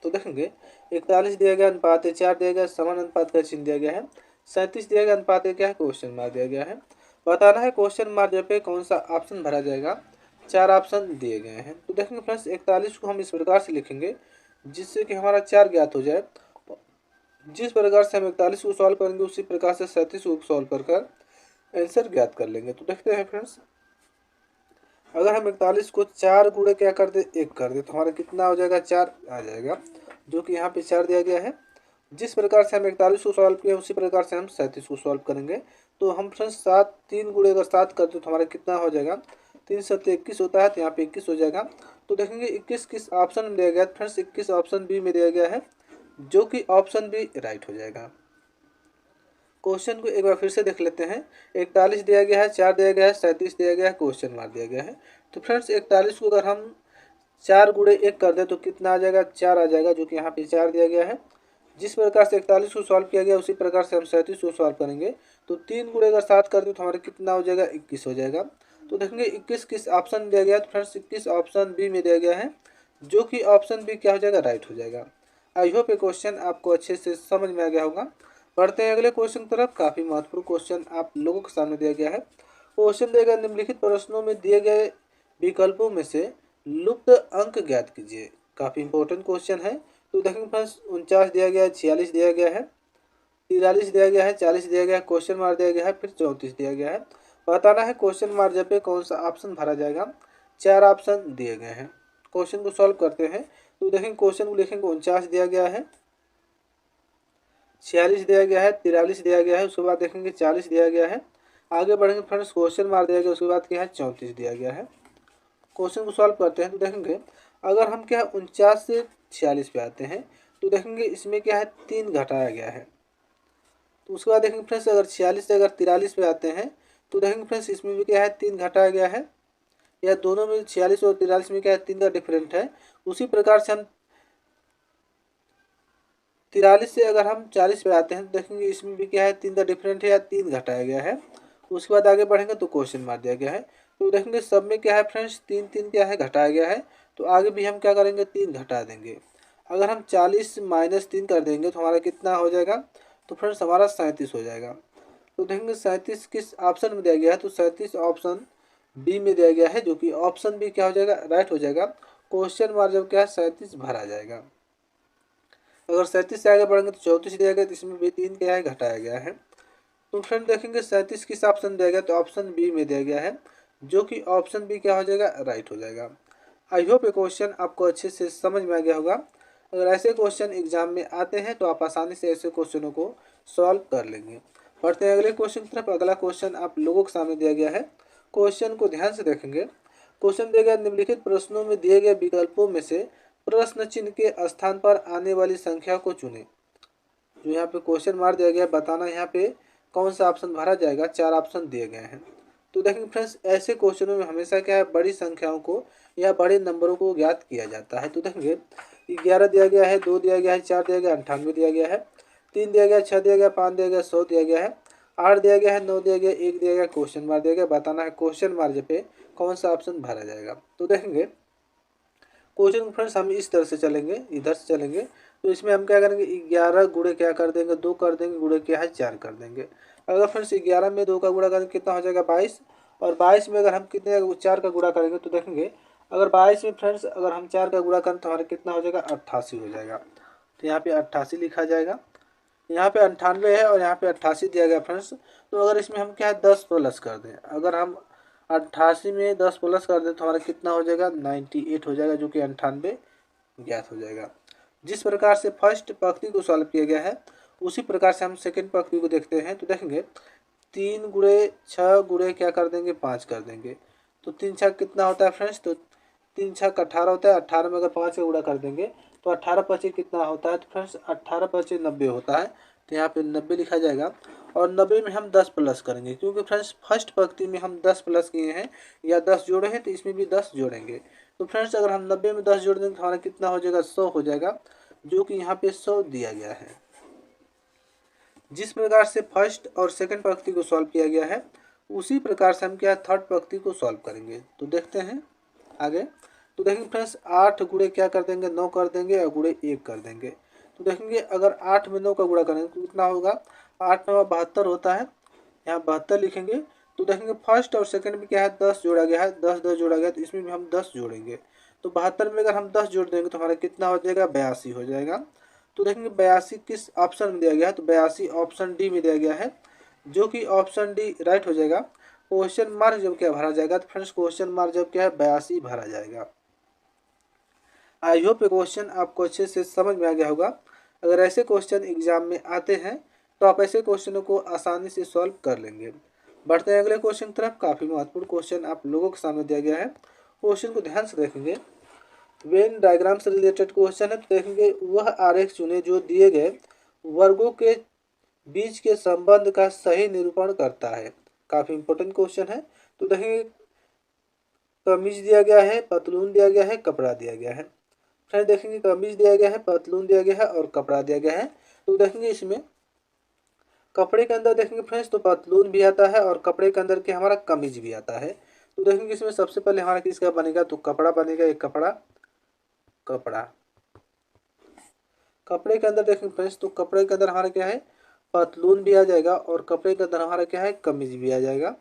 Speaker 1: तो देखेंगे 41 दिया गया, अनुपात 4 दिया गया, समान अनुपात का चिन्ह दिया गया है, 37 दिया गया, अनुपात क्या है, क्वेश्चन मार्क दिया गया है। बताना है क्वेश्चन मार्क पे कौन सा ऑप्शन भरा जाएगा। 4 ऑप्शन दिए गए हैं। तो देखेंगे फ्रेंड्स 41 को हम इस प्रकार से लिखेंगे जिससे कि हमारा 4 ज्ञात हो जाए। जिस प्रकार से हम 41 को सॉल्व करेंगे उसी प्रकार से 37 को सॉल्व कर आंसर ज्ञात कर लेंगे। तो देखते हैं फ्रेंड्स, अगर हम 41 को 4 गुणे क्या कर दे, 1 कर दे, तो हमारा कितना हो जाएगा, 4 आ जाएगा, जो कि यहाँ पे 4 दिया गया है। जिस प्रकार से हम 41 को सॉल्व किया उसी प्रकार से हम 37 को सॉल्व करेंगे। तो हम फ्रेंड्स 3 गुणे अगर 7 करते तो हमारा कितना हो जाएगा, 3 7 21 होता है, तो यहाँ पे 21 हो जाएगा। तो देखेंगे 21 किस ऑप्शन में दिया गया, फ्रेंड्स 21 ऑप्शन बी में दिया गया है, जो कि ऑप्शन बी राइट हो जाएगा। क्वेश्चन को एक बार फिर से देख लेते हैं। 41 दिया गया है, 4 दिया गया है, 37 दिया गया है, क्वेश्चन मार्क दिया गया है। तो फ्रेंड्स 41 को अगर हम 4 गुणे 1 कर दें तो कितना आ जाएगा, 4 आ जाएगा, जो कि यहाँ पे 4 दिया गया है। जिस प्रकार से 41 को सॉल्व किया गया उसी प्रकार से हम 37 को सॉल्व करेंगे। तो 3 गुणे अगर 7 कर दें तो हमारा कितना हो जाएगा, 21 हो जाएगा। तो देखेंगे 21 किस ऑप्शन में दिया गया, तो फ्रेंड्स 21 ऑप्शन बी में दिया गया है, जो कि ऑप्शन बी क्या हो जाएगा, राइट हो जाएगा। आई होप ये क्वेश्चन आपको अच्छे से समझ में आ गया होगा। बढ़ते हैं अगले क्वेश्चन की तरफ। काफ़ी महत्वपूर्ण क्वेश्चन आप लोगों के सामने दिया गया है। क्वेश्चन दिया गया निम्नलिखित प्रश्नों में दिए गए विकल्पों में से लुप्त अंक ज्ञात कीजिए। काफ़ी इंपॉर्टेंट क्वेश्चन है। तो देखेंगे फ्रेंड्स 49 दिया गया है, 46 दिया गया है, 43 दिया गया है, 40 दिया गया है, क्वेश्चन मार्क दिया गया है, फिर 34 दिया गया है। बताना है क्वेश्चन मार्क पे कौन सा ऑप्शन भरा जाएगा। 4 ऑप्शन दिए गए हैं। क्वेश्चन को सॉल्व करते हैं। तो देखेंगे क्वेश्चन को लिखेंगे 49 दिया गया है, 46 दिया गया है, 43 दिया गया है, उसके बाद देखेंगे 40 दिया गया है। आगे बढ़ेंगे फ्रेंड्स, क्वेश्चन मार्क दिया गया, उसके बाद क्या है 34 दिया गया है। क्वेश्चन को सॉल्व करते हैं। तो देखेंगे अगर हम क्या है 49 से 46 पे आते हैं तो देखेंगे इसमें क्या है 3 घटाया गया है। तो उसके बाद देखेंगे फ्रेंड्स अगर 46 से अगर 43 पे आते हैं तो देखेंगे फ्रेंड्स इसमें भी क्या है 3 घटाया गया है, या दोनों में 46 और 43 में क्या है 3 का डिफरेंट है। उसी प्रकार से हम 43 से अगर हम 40 पे आते हैं तो देखेंगे इसमें भी क्या है 3 का डिफरेंट है या 3 घटाया गया है। उसके बाद आगे बढ़ेंगे तो क्वेश्चन मार दिया गया है। तो देखेंगे सब में क्या है फ्रेंड्स 3 3 क्या है घटाया गया है। तो आगे भी हम क्या करेंगे 3 घटा देंगे। अगर हम 40 माइनस 3 कर देंगे तो हमारा कितना हो जाएगा, तो फ्रेंड्स हमारा 37 हो जाएगा। तो देखेंगे 37 किस ऑप्शन में दिया गया है, तो 37 ऑप्शन बी में दिया गया है, जो कि ऑप्शन बी क्या हो जाएगा, राइट हो जाएगा। क्वेश्चन मार्क जब क्या है 37 भरा जाएगा। अगर 37 से आगे बढ़ेंगे तो 34 दिया गया, तो इसमें भी 3 क्या है घटाया गया है। तो फ्रेंड देखेंगे 37 किस ऑप्शन दिया गया, तो ऑप्शन बी में दिया गया है, जो कि ऑप्शन बी क्या हो जाएगा, राइट हो जाएगा। आई होप ये क्वेश्चन आपको अच्छे से समझ में आ गया होगा। अगर ऐसे क्वेश्चन एग्जाम में आते हैं तो आप आसानी से ऐसे क्वेश्चनों को सॉल्व कर लेंगे। बढ़ते हैं अगले क्वेश्चन की तरफ। अगला क्वेश्चन आप लोगों के सामने दिया गया है। क्वेश्चन को ध्यान से देखेंगे। क्वेश्चन दिया गया निम्नलिखित प्रश्नों में दिए गए विकल्पों में से प्रश्न चिन्ह के स्थान पर आने वाली संख्या को चुनें। जो यहाँ पे क्वेश्चन मार दिया गया, बताना यहाँ पे कौन सा ऑप्शन भरा जाएगा। 4 ऑप्शन दिए गए हैं। तो देखेंगे फ्रेंड्स ऐसे क्वेश्चनों में हमेशा क्या है बड़ी संख्याओं को या बड़े नंबरों को ज्ञात किया जाता है। तो देखेंगे 11 दिया गया है, 2 दिया गया है, 4 दिया गया, 98 दिया गया है, 3 दिया गया, 6 दिया गया, 5 दिया गया, 100 दिया गया है, 8 दिया गया है, 9 दिया गया, 1 दिया गया, क्वेश्चन मार दिया गया। बताना है क्वेश्चन मार्क पे कौन सा ऑप्शन भरा जाएगा। तो देखेंगे क्वेश्चन फ्रेंड्स हम इस तरह से चलेंगे, इधर से चलेंगे। तो इसमें हम क्या करेंगे 11 गुणे क्या कर देंगे 2 कर देंगे, गुणे क्या है 4 कर देंगे। अगर फ्रेंड्स 11 में 2 का गुणा करेंगे कितना हो जाएगा 22, और 22 में अगर हम कितने 4 का गुणा करेंगे तो देखेंगे अगर 22 में फ्रेंड्स अगर हम 4 का गुणा करें तो हमारा कितना हो जाएगा 88 हो जाएगा। तो यहाँ पे 88 लिखा जाएगा। यहाँ पे 98 है और यहाँ पे 88 दिया गया फ्रेंड्स। तो अगर इसमें हम क्या है 10 प्लस कर दें, अगर हम 88 में 10 प्लस कर दें तो हमारा कितना हो जाएगा 98 हो जाएगा, जो कि 98 ज्ञात हो जाएगा। जिस प्रकार से फर्स्ट पंक्ति को सॉल्व किया गया है उसी प्रकार से हम सेकंड पंक्ति को देखते हैं। तो देखेंगे 3 गुणे 6 गुणे क्या कर देंगे 5 कर देंगे। तो 3 छः कितना होता है फ्रेंड्स, तो 3 छः 18 होता है। 18 में अगर 5 का गुणा कर देंगे तो 18 पचे कितना होता है, तो फ्रेंड्स 18 पचे 90 होता है। तो यहाँ पे 90 लिखा जाएगा। और 90 में हम 10 प्लस करेंगे, क्योंकि फ्रेंड्स फर्स्ट पंक्ति में हम 10 प्लस किए हैं या 10 जोड़े हैं, तो इसमें भी 10 जोड़ेंगे। तो फ्रेंड्स अगर हम 90 में 10 जोड़ देंगे तो हमारा कितना हो जाएगा 100 हो जाएगा, जो कि यहाँ पे 100 दिया गया है। जिस प्रकार से फर्स्ट और सेकंड पंक्ति को सॉल्व किया गया है उसी प्रकार से हम क्या थर्ड पंक्ति को सॉल्व करेंगे। तो देखते हैं आगे। तो देखेंगे फ्रेंड्स 8 गुणे क्या कर देंगे 9 कर देंगे और गुणे 1 कर देंगे। तो देखेंगे अगर 8 में 9 का गुणा करेंगे तो कितना होगा, 8 9 72 होता है, यहाँ 72 लिखेंगे। तो देखेंगे फर्स्ट और सेकंड में क्या है 10 जोड़ा गया है, 10 10 जोड़ा गया, तो इसमें भी हम 10 जोड़ेंगे। तो 72 में अगर हम 10 जोड़ देंगे तो हमारा कितना हो जाएगा 82 हो जाएगा। तो देखेंगे 82 किस ऑप्शन में दिया गया है, तो 82 ऑप्शन डी में दिया गया है, जो कि ऑप्शन डी राइट हो जाएगा। क्वेश्चन मार्क जब क्या भरा जाएगा, तो फ्रेंड्स क्वेश्चन मार्क जब क्या है 82 भरा जाएगा। आई होप ये क्वेश्चन आपको अच्छे से समझ में आ गया होगा। अगर ऐसे क्वेश्चन एग्जाम में आते हैं तो आप ऐसे क्वेश्चनों को आसानी से सॉल्व कर लेंगे। बढ़ते हैं अगले क्वेश्चन की तरफ। काफ़ी महत्वपूर्ण क्वेश्चन आप लोगों के सामने दिया गया है। क्वेश्चन को ध्यान से देखेंगे। वेन डायग्राम से रिलेटेड क्वेश्चन है। तो देखेंगे वह आरेख चुने जो दिए गए वर्गों के बीच के संबंध का सही निरूपण करता है। काफ़ी इंपॉर्टेंट क्वेश्चन है। तो देखेंगे कमीज दिया गया है, पतलून दिया गया है, कपड़ा दिया गया है। फ्रेंड देखेंगे कमीज दिया गया है, पतलून दिया गया है और कपड़ा दिया गया है। तो देखेंगे इसमें कपड़े के अंदर देखेंगे फ्रेंड्स तो पतलून भी आता है और कपड़े के अंदर के हमारा कमीज भी आता है। तो देखेंगे इसमें सबसे पहले हमारा किसका बनेगा, तो कपड़ा बनेगा। एक कपड़ा, कपड़ा कपड़े के अंदर देखेंगे फ्रेंड्स तो कपड़े के अंदर हमारा क्या है पतलून भी आ जाएगा और कपड़े के अंदर हमारा क्या है कमीज भी आ जाएगा।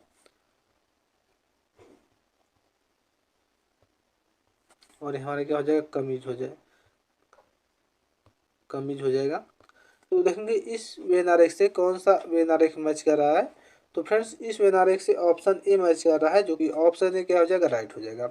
Speaker 1: और हमारा क्या हो जाएगा कमीज हो जाए, कमीज हो जाएगा। तो देखेंगे इस वेन आरेख से कौन सा वेन आरेख मैच कर रहा है। तो फ्रेंड्स इस वेन आरेख से ऑप्शन ए मैच कर रहा है, जो कि ऑप्शन ए क्या हो जाएगा राइट हो जाएगा।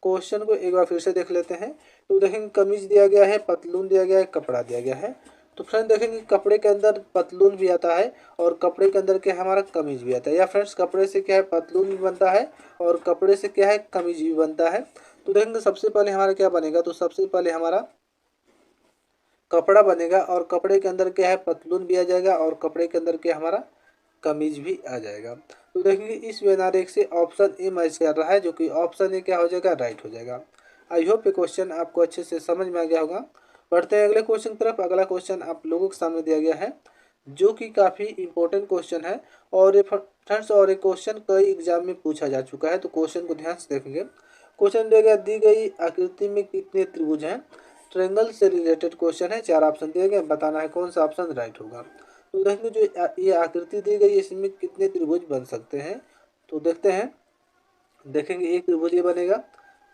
Speaker 1: क्वेश्चन को एक बार फिर से देख लेते हैं। तो देखेंगे कमीज दिया गया है, पतलून दिया गया है, कपड़ा दिया गया है। तो फ्रेंड देखेंगे कपड़े के अंदर पतलून भी आता है और कपड़े के अंदर क्या हमारा कमीज भी आता है, या फ्रेंड्स कपड़े से क्या है पतलून भी बनता है और कपड़े से क्या है कमीज भी बनता है। तो देखेंगे सबसे पहले हमारा क्या बनेगा, तो सबसे पहले हमारा कपड़ा बनेगा और कपड़े के अंदर क्या है पतलून भी आ जाएगा और कपड़े के अंदर क्या हमारा कमीज भी आ जाएगा। तो देखेंगे इस वेन आरेख से ऑप्शन ए मैच कर रहा है, जो कि ऑप्शन ए क्या हो जाएगा राइट हो जाएगा। आई होप ये क्वेश्चन आपको अच्छे से समझ में आ गया होगा। बढ़ते हैं अगले क्वेश्चन की तरफ। अगला क्वेश्चन आप लोगों के सामने दिया गया है, जो कि काफ़ी इंपॉर्टेंट क्वेश्चन है और ये फ्रेंड्स और ये क्वेश्चन कई एग्जाम में पूछा जा चुका है। तो क्वेश्चन को ध्यान से देखेंगे। क्वेश्चन दिया गया दी गई आकृति में कितने त्रिभुज हैं। ट्रायंगल से रिलेटेड क्वेश्चन है। 4 ऑप्शन दिए गए, बताना है कौन सा ऑप्शन राइट होगा। तो देखेंगे जो ये आकृति दी गई है इसमें कितने त्रिभुज बन सकते हैं। तो देखते हैं। देखेंगे एक त्रिभुज ये बनेगा,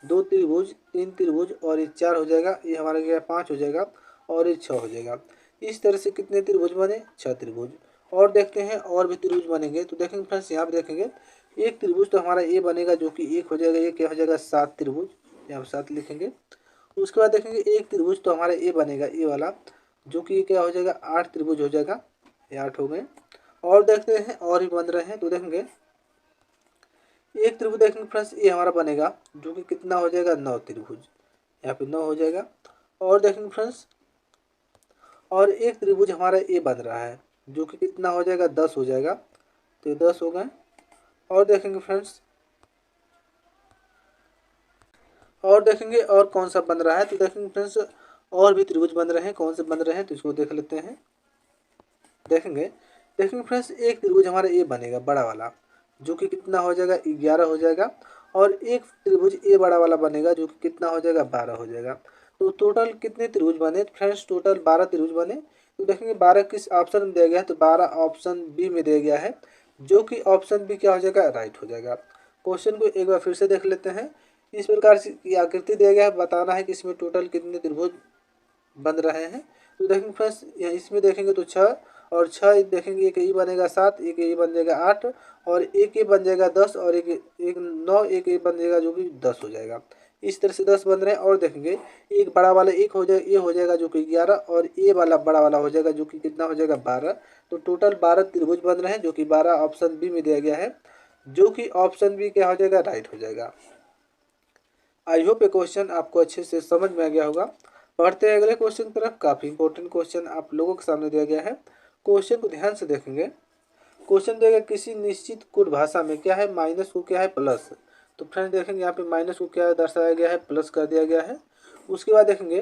Speaker 1: 2 त्रिभुज, 3 त्रिभुज और ये 4 हो जाएगा। ये हमारा क्या 5 हो जाएगा और ये 6 हो जाएगा। इस तरह से कितने त्रिभुज बने 6 त्रिभुज। और देखते हैं और भी त्रिभुज बनेंगे। तो देखेंगे फ्रेंड्स यहाँ पे देखेंगे एक त्रिभुज तो हमारा ये बनेगा, जो कि 1 हो जाएगा। ये क्या हो जाएगा 7 त्रिभुज, यहाँ 7 लिखेंगे। उसके बाद देखेंगे एक त्रिभुज तो हमारा ये बनेगा ये वाला, जो कि क्या हो जाएगा 8 त्रिभुज हो जाएगा। ये 8 हो गए। और देखते हैं और भी बन रहे हैं। तो देखेंगे एक त्रिभुज देखेंगे फ्रेंड्स ये हमारा बनेगा, जो कि कितना हो जाएगा 9 त्रिभुज, यहाँ पे 9 हो जाएगा। और देखेंगे फ्रेंड्स और एक त्रिभुज हमारा ये बन रहा है, जो कि कितना हो जाएगा 10 हो जाएगा। तो ये 10 हो गए। और देखेंगे फ्रेंड्स और देखेंगे और कौन सा बन रहा है। तो देखेंगे फ्रेंड्स और भी त्रिभुज बन रहे हैं, कौन से बन रहे हैं तो इसको देख लेते हैं। देखेंगे फ्रेंड्स एक त्रिभुज हमारा ये बनेगा बड़ा वाला, जो कि कितना हो जाएगा 11 हो जाएगा। और एक त्रिभुज ये बड़ा वाला बनेगा, जो कि कितना हो जाएगा 12 हो जाएगा। तो टोटल कितने त्रिभुज बने फ्रेंड्स, टोटल 12 त्रिभुज बने। तो देखेंगे 12 किस ऑप्शन में दिया गया है, तो 12 ऑप्शन बी में दिया गया है, जो कि ऑप्शन बी क्या हो जाएगा, राइट हो जाएगा। क्वेश्चन को एक बार फिर से देख लेते हैं। इस प्रकार से की आकृति दिया गया है, बताना है कि इसमें टोटल कितने त्रिभुज बन रहे हैं। तो देखेंगे फ्रेंड्स, इसमें देखेंगे तो 6 और 6 देखेंगे, एक ये बनेगा 7, एक ये बन जाएगा 8 और एक ये बन जाएगा 10 और एक 9, एक ये बन जाएगा जो कि 10 हो जाएगा। इस तरह से 10 बन रहे हैं। और देखेंगे एक बड़ा वाला एक हो जाएगा, ये हो जाएगा जो कि 11 और ये वाला बड़ा वाला हो जाएगा जो कि कितना हो जाएगा, 12। तो टोटल 12 त्रिभुज बन रहे हैं, जो कि 12 ऑप्शन बी में दिया गया है, जो कि ऑप्शन बी क्या हो जाएगा, राइट हो जाएगा। आई होप ये क्वेश्चन आपको अच्छे से समझ में आ गया होगा। पढ़ते हैं अगले क्वेश्चन की तरफ। काफ़ी इंपॉर्टेंट क्वेश्चन आप लोगों के सामने दिया गया है। क्वेश्चन को ध्यान से देखेंगे। क्वेश्चन दिया गया किसी निश्चित कोड भाषा में क्या है, माइनस को क्या है, प्लस। तो फ्रेंड देखेंगे यहाँ पे माइनस को क्या दर्शाया गया है, प्लस कर दिया गया है। उसके बाद देखेंगे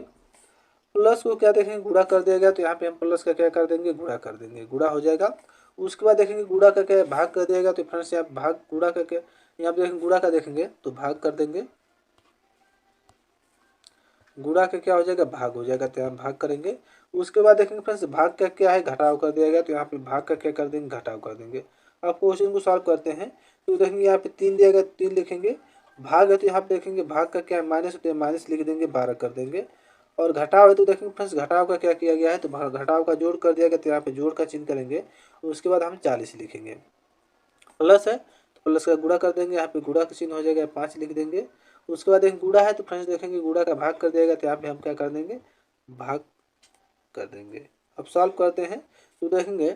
Speaker 1: प्लस को क्या देखेंगे, गुणा कर दिया गया, तो यहाँ पे हम प्लस का क्या कर देंगे, गुणा कर देंगे, गुणा हो जाएगा। उसके बाद देखेंगे गुणा का क्या भाग कर दिया गया, तो फ्रेंड्स यहाँ भाग गुणा का क्या, यहाँ पे देखेंगे गुणा का देखेंगे तो भाग कर देंगे, गुणा का क्या हो जाएगा, भाग हो जाएगा, तो यहाँ भाग करेंगे। उसके बाद देखेंगे फ्रेंड्स भाग का क्या है, घटाव कर दिया गया, तो यहाँ पे भाग का क्या कर देंगे, घटाव कर देंगे। अब क्वेश्चन को सॉल्व करते हैं। तो देखेंगे यहाँ पे 3 दिया गया, 3 लिखेंगे, भाग है तो यहाँ पे देखेंगे भाग का क्या है, माइनस होते हैं, माइनस लिख देंगे, 12 कर देंगे। और घटाव है तो देखेंगे फ्रेंड्स घटाव का क्या किया गया है, तो घटाव का जोड़ कर दिया गया, तो यहाँ पे जोड़ का चिन्ह करेंगे। उसके बाद हम 40 लिखेंगे। प्लस है तो प्लस का गुणा कर देंगे, यहाँ पे गुणा का चिन्ह हो जाएगा, 5 लिख देंगे। उसके बाद देखेंगे गुणा है तो फ्रेंड्स देखेंगे गुणा का भाग कर देगा, तो यहाँ पे हम क्या कर देंगे, भाग कर देंगे। अब सॉल्व करते हैं। तो देखेंगे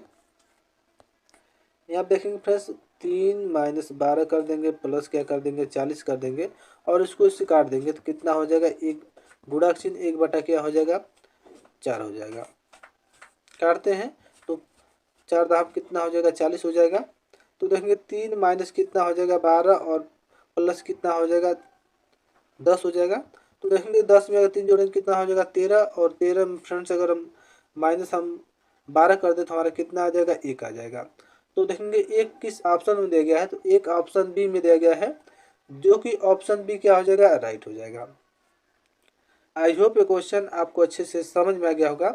Speaker 1: यहाँ देखेंगे फ्रेंड्स 3 माइनस 12 कर देंगे, प्लस क्या कर देंगे, 40 कर देंगे और इसको इससे काट देंगे, तो कितना हो जाएगा, एक गुणा का चिन्ह 1 बटा क्या हो जाएगा, 4 हो जाएगा। काटते हैं तो 4 दाब कितना हो जाएगा, 40 हो जाएगा। तो देखेंगे 3 माइनस कितना हो जाएगा, 12 और प्लस कितना हो जाएगा, 10 हो जाएगा। तो देखेंगे 10 में अगर 3 जोड़ेंगे कितना हो जाएगा, 13 और 13 में फ्रेंड्स अगर हम माइनस हम 12 कर दे तो हमारा कितना आ जाएगा, 1 आ जाएगा। तो देखेंगे एक किस ऑप्शन में दिया गया है, तो एक ऑप्शन बी में दिया गया है, जो कि ऑप्शन बी क्या हो जाएगा, राइट हो जाएगा। आई होप ये क्वेश्चन आपको अच्छे से समझ में आ गया होगा।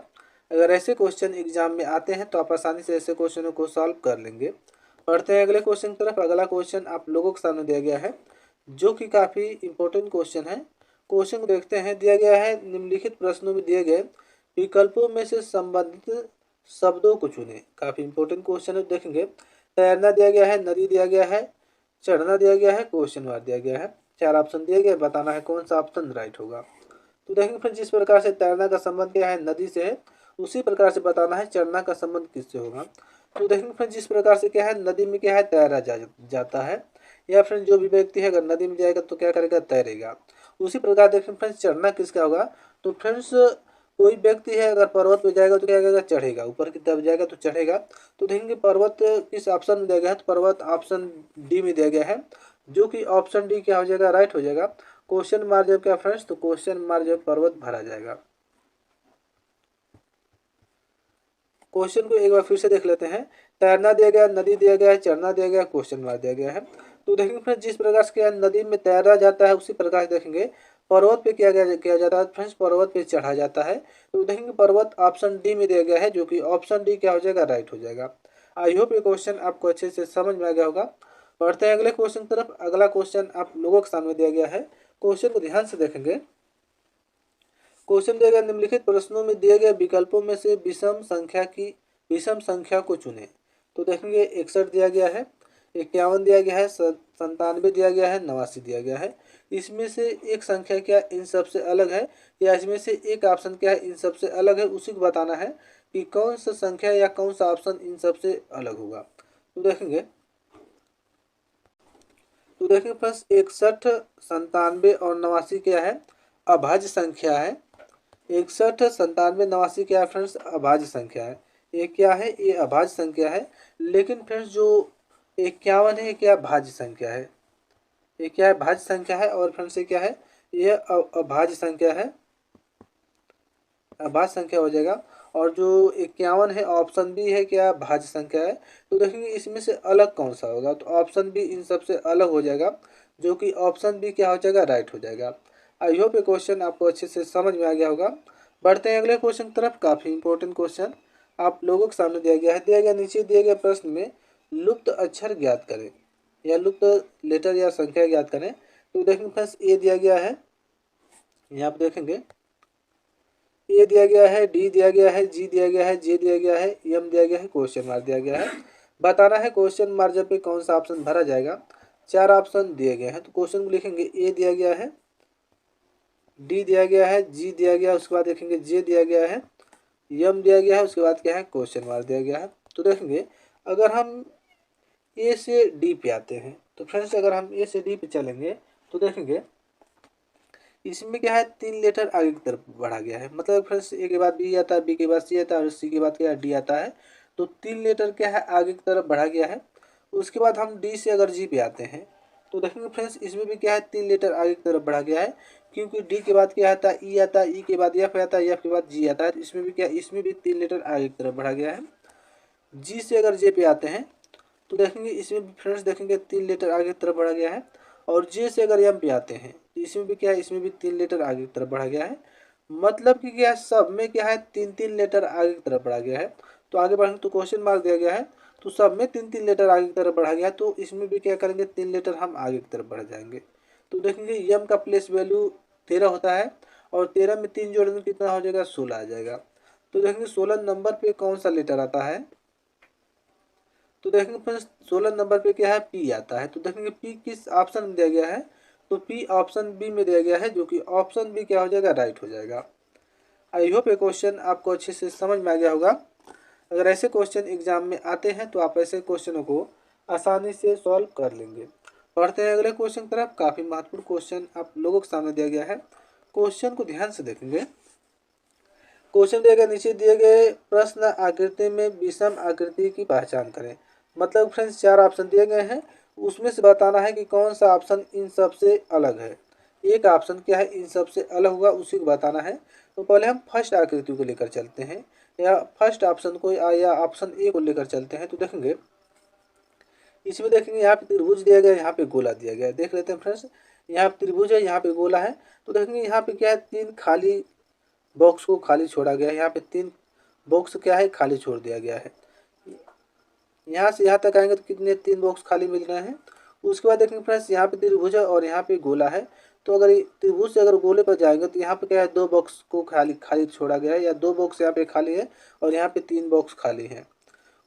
Speaker 1: अगर ऐसे क्वेश्चन एग्जाम में आते हैं तो आप आसानी से ऐसे क्वेश्चनों को सॉल्व कर लेंगे। पढ़ते हैं अगले क्वेश्चन की तरफ। अगला क्वेश्चन आप लोगों के सामने दिया गया है, जो कि काफ़ी इंपॉर्टेंट क्वेश्चन है। क्वेश्चन को देखते हैं। दिया गया है निम्नलिखित प्रश्नों में दिए गए विकल्पों में से संबंधित शब्दों को चुनें। काफ़ी इंपॉर्टेंट क्वेश्चन है। देखेंगे तैरना दिया गया है, नदी दिया गया है, चढ़ना दिया गया है, क्वेश्चन मार्क दिया गया है। 4 ऑप्शन दिए गए, बताना है कौन सा ऑप्शन राइट होगा। तो देखेंगे फ्रेंड्स जिस प्रकार से तैरना का संबंध क्या है, नदी से है, उसी प्रकार से बताना है चढ़ना का संबंध किससे होगा। तो देखेंगे फ्रेंड्स जिस प्रकार से क्या है, नदी में क्या है, तैरा जाता है, या फ्रेंड्स जो भी व्यक्ति है अगर नदी में जाएगा तो क्या करेगा, तैरेगा। उसी प्रकार देखेंगे फ्रेंड्स चढ़ना किसका होगा, तो फ्रेंड्स कोई व्यक्ति है अगर पर्वत पे जाएगा तो क्या करेगा, चढ़ेगा, ऊपर की तरफ जाएगा तो चढ़ेगा। तो देखेंगे पर्वत किस ऑप्शन में दिया गया है, तो पर्वत ऑप्शन डी में दिया गया है, जो कि ऑप्शन डी क्या हो जाएगा, राइट हो जाएगा। क्वेश्चन मार्क जब क्या फ्रेंड्स, तो क्वेश्चन मार्क जब पर्वत भरा जाएगा। क्वेश्चन को एक बार फिर से देख लेते हैं। तैरना दिया गया, नदी दिया गया है, चढ़ना दिया गया, क्वेश्चन मार्क दिया गया है। तो देखेंगे फ्रेंड्स जिस प्रकार से क्या नदी में तैरा जाता है, उसी प्रकार से देखेंगे पर्वत पे किया जाता है, फ्रेंड्स पर्वत पे चढ़ा जाता है। तो देखेंगे पर्वत ऑप्शन डी में दिया गया है, जो कि ऑप्शन डी क्या हो जाएगा, राइट हो जाएगा। आई होप ये क्वेश्चन आपको अच्छे से समझ में आ गया होगा। पढ़ते हैं अगले क्वेश्चन की तरफ। अगला क्वेश्चन आप लोगों के सामने दिया गया है। क्वेश्चन को ध्यान से देखेंगे। क्वेश्चन दिया गया निम्नलिखित प्रश्नों में दिए गए विकल्पों में से विषम संख्या को चुनें। तो देखेंगे 61 दिया गया है, 51 दिया गया है, 97 दिया गया है, 89 दिया गया है। इसमें से एक संख्या क्या इन सबसे अलग है, या इसमें से एक ऑप्शन क्या है इन सबसे अलग है, उसी को बताना है कि कौन सा संख्या या कौन सा ऑप्शन इन सबसे अलग होगा। तो देखेंगे फ्रेंड्स 61, 97 और 89 क्या है, अभाज्य संख्या है। 61, 97, 89 क्या है फ्रेंड्स, अभाज्य संख्या है। ये क्या है, ये अभाज्य संख्या है। लेकिन फ्रेंड्स जो 51 है, क्या भाज्य संख्या है, ये क्या है, भाज्य संख्या है। और फ्रेंड्स ये क्या है, ये अभाज्य संख्या है, अभाज्य संख्या हो जाएगा। और जो 51 है ऑप्शन बी है, क्या भाज्य संख्या है। तो देखेंगे इसमें से अलग कौन सा होगा, तो ऑप्शन बी इन सबसे अलग हो जाएगा, जो कि ऑप्शन बी क्या हो जाएगा, राइट हो जाएगा। आई होप ये क्वेश्चन आपको अच्छे से समझ में आ गया होगा। बढ़ते हैं अगले क्वेश्चन की तरफ। काफ़ी इंपॉर्टेंट क्वेश्चन। आप लोगों के सामने दिया गया है। दिया गया नीचे दिए गए प्रश्न में लुप्त अक्षर ज्ञात करें या लुप्त लेटर या संख्या ज्ञात करें। तो देखेंगे फ्रेंड्स ए दिया गया है, यहाँ पे देखेंगे ए दिया गया है, डी दिया गया है, जी दिया गया है, जे दिया गया है, एम दिया गया है, क्वेश्चन मार्क दिया गया है। बताना है क्वेश्चन मार्क जब पे कौन सा ऑप्शन भरा जाएगा। 4 ऑप्शन दिए गए हैं तो क्वेश्चन को लिखेंगे ए दिया गया है, डी दिया गया है, जी दिया गया है, उसके बाद देखेंगे जे दिया गया है, एम दिया गया है, उसके बाद क्या है क्वेश्चन मार्क दिया गया है। तो देखेंगे अगर हम ए से डी पे आते हैं तो फ्रेंड्स अगर हम ए से डी पे चलेंगे तो देखेंगे इसमें क्या है 3 लेटर आगे की तरफ बढ़ा गया है। मतलब फ्रेंड्स ए के बाद बी आता है, बी के बाद सी आता है और सी के बाद क्या है डी आता है। तो 3 लेटर क्या है आगे की तरफ बढ़ा गया है। उसके बाद हम डी से अगर जी पे आते हैं तो देखेंगे फ्रेंड्स इसमें भी क्या है 3 लेटर आगे की तरफ बढ़ा गया है, क्योंकि डी के बाद क्या आता है ई आता है, ई के बाद एफ आता है, एफ के बाद जी आता है। तो इसमें भी क्या इसमें भी 3 लेटर आगे की तरफ बढ़ा गया है। जी से अगर जे पे आते हैं तो देखेंगे इसमें भी फ्रेंड्स देखेंगे 3 लेटर आगे की तरफ बढ़ा गया है। और जे से अगर एम पे आते हैं तो इसमें भी क्या है इसमें भी 3 लेटर आगे की तरफ बढ़ा गया है। मतलब कि क्या है सब में क्या है 3-3 लेटर आगे की तरफ बढ़ा गया है। तो आगे बढ़ेंगे तो क्वेश्चन मार्क दिया गया है तो सब में 3-3 लेटर आगे की तरफ बढ़ा गया है। तो इसमें भी क्या करेंगे 3 लेटर हम आगे की तरफ बढ़ जाएंगे। तो देखेंगे एम का प्लेस वैल्यू 13 होता है और 13 में 3 जोड़ेंगे कितना हो जाएगा 16 आ जाएगा। तो देखेंगे 16 नंबर पे कौन सा लेटर आता है। तो देखेंगे फ्रेंड्स 16 नंबर पे क्या है पी आता है। तो देखेंगे पी किस ऑप्शन में दिया गया है। तो पी ऑप्शन बी में दिया गया है, जो कि ऑप्शन बी क्या हो जाएगा राइट हो जाएगा। आई होप ये क्वेश्चन आपको अच्छे से समझ में आ गया होगा। अगर ऐसे क्वेश्चन एग्जाम में आते हैं तो आप ऐसे क्वेश्चनों को आसानी से सॉल्व कर लेंगे। पढ़ते हैं अगले क्वेश्चन की तरफ। काफ़ी महत्वपूर्ण क्वेश्चन आप लोगों के सामने दिया गया है। क्वेश्चन को ध्यान से देखेंगे। क्वेश्चन दिया गया नीचे दिए गए प्रश्न आकृति में विषम आकृति की पहचान करें। मतलब फ्रेंड्स 4 ऑप्शन दिए गए हैं, उसमें से बताना है कि कौन सा ऑप्शन इन सब से अलग है। एक ऑप्शन क्या है इन सब से अलग होगा उसी को बताना है। तो पहले हम फर्स्ट आकृति को लेकर चलते हैं या फर्स्ट ऑप्शन को या ऑप्शन ए को लेकर चलते हैं। तो देखेंगे इसमें देखेंगे यहाँ पे त्रिभुज दिया गया है, यहाँ पे गोला दिया गया है। देख लेते हैं फ्रेंड्स, यहाँ पे त्रिभुज है, यहाँ पे गोला है। तो देखेंगे यहाँ पे क्या है 3 खाली बॉक्स को खाली छोड़ा गया है। यहाँ पे 3 बॉक्स क्या है खाली छोड़ दिया गया है। यहाँ से यहाँ तक आएंगे तो कितने 3 बॉक्स खाली मिल रहे हैं। उसके बाद देखेंगे फ्रेंड्स यहाँ पे त्रिभुज है और यहाँ पे गोला है। तो अगर त्रिभुज से अगर गोले पर जाएंगे तो यहाँ पे क्या है 2 बॉक्स को खाली छोड़ा गया है, या 2 बॉक्स यहाँ पे खाली है और यहाँ पे 3 बॉक्स खाली है।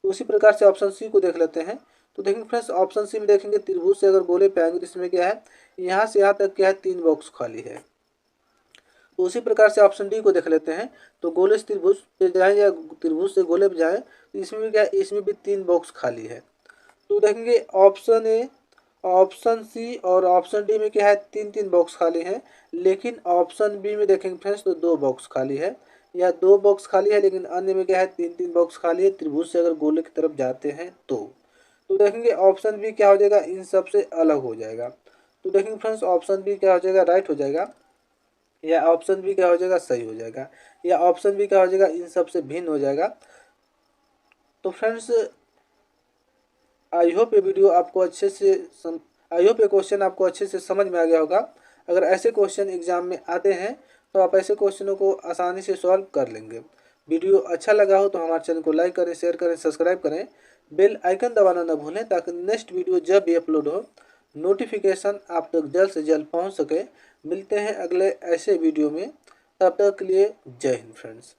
Speaker 1: उसी प्रकार से ऑप्शन सी को देख लेते हैं। तो देखेंगे फ्रेंड्स ऑप्शन सी में देखेंगे त्रिभुज से अगर गोले पे आएंगे तो इसमें क्या है यहाँ से यहाँ तक क्या है 3 बॉक्स खाली है। तो उसी प्रकार से ऑप्शन डी को देख लेते हैं। तो गोले से त्रिभुज पे जाए या त्रिभुज से गोले पे जाए तो इसमें भी क्या है इसमें भी 3 बॉक्स खाली है। तो देखेंगे ऑप्शन ए, ऑप्शन सी और ऑप्शन डी में क्या है 3-3 बॉक्स खाली है। लेकिन ऑप्शन बी में देखेंगे फ्रेंड्स तो 2 बॉक्स खाली है, या 2 बॉक्स खाली है लेकिन अन्य में क्या है 3-3 बॉक्स खाली है त्रिभुज से अगर गोले की तरफ जाते हैं तो देखेंगे ऑप्शन बी क्या हो जाएगा इन सब से अलग हो जाएगा। तो देखेंगे फ्रेंड्स ऑप्शन बी क्या हो जाएगा राइट हो जाएगा, या ऑप्शन बी क्या हो जाएगा सही हो जाएगा, या ऑप्शन बी क्या हो जाएगा इन सब से भिन्न हो जाएगा। तो फ्रेंड्स आई होप ये वीडियो आपको अच्छे से आई होप ये क्वेश्चन आपको अच्छे से समझ में आ गया होगा। अगर ऐसे क्वेश्चन एग्जाम में आते हैं तो आप ऐसे क्वेश्चनों को आसानी से सॉल्व कर लेंगे। वीडियो अच्छा लगा हो तो हमारे चैनल को लाइक करें, शेयर करें, सब्सक्राइब करें, बेल आइकन दबाना न भूलें ताकि नेक्स्ट वीडियो जब भी अपलोड हो नोटिफिकेशन आप तक जल्द से जल्द पहुंच सके। मिलते हैं अगले ऐसे वीडियो में, तब तक के लिए जय हिंद फ्रेंड्स।